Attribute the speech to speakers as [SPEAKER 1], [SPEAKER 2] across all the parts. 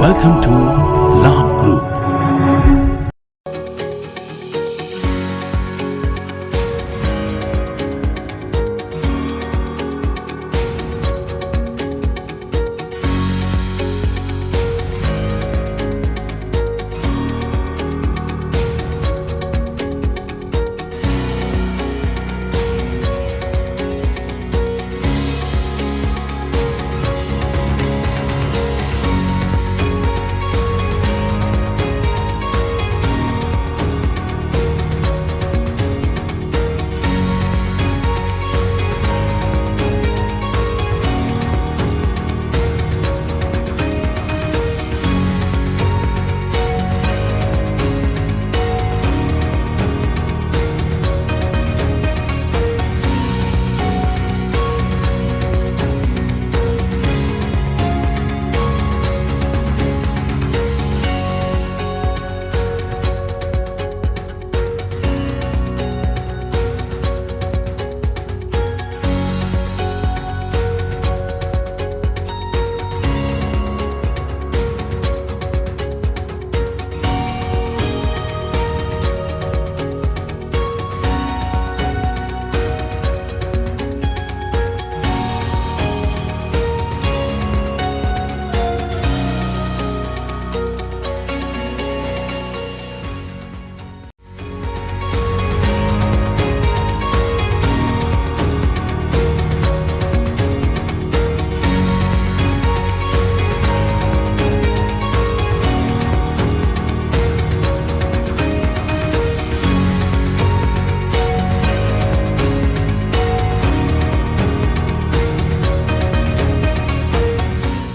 [SPEAKER 1] Welcome to Labh Group.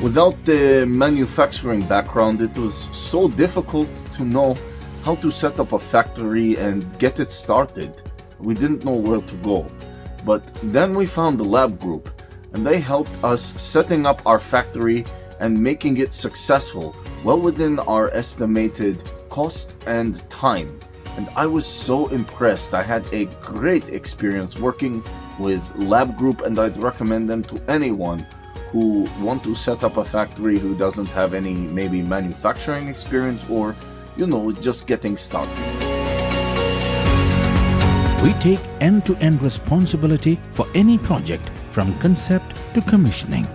[SPEAKER 2] Without the manufacturing background, it was so difficult to know how to set up a factory and get it started. We didn't know where to go. But then we found the Labh Group, and they helped us setting up our factory and making it successful, well within our estimated cost and time. And I was so impressed. I had a great experience working with Labh Group, and I'd recommend them to anyone who want to set up a factory who doesn't have any maybe manufacturing experience or, just getting started.
[SPEAKER 1] We take end-to-end responsibility for any project from concept to commissioning.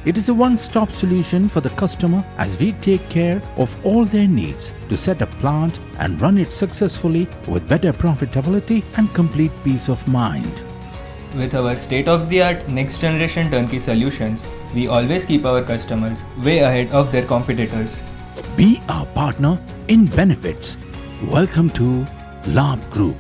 [SPEAKER 1] It is a one-stop solution for the customer as we take care of all their needs to set a plant and run it successfully with better profitability and complete peace of mind.
[SPEAKER 3] With our state-of-the-art next-generation turnkey solutions, we always keep our customers way ahead of their competitors.
[SPEAKER 1] Be our partner in benefits. Welcome to Labh Group.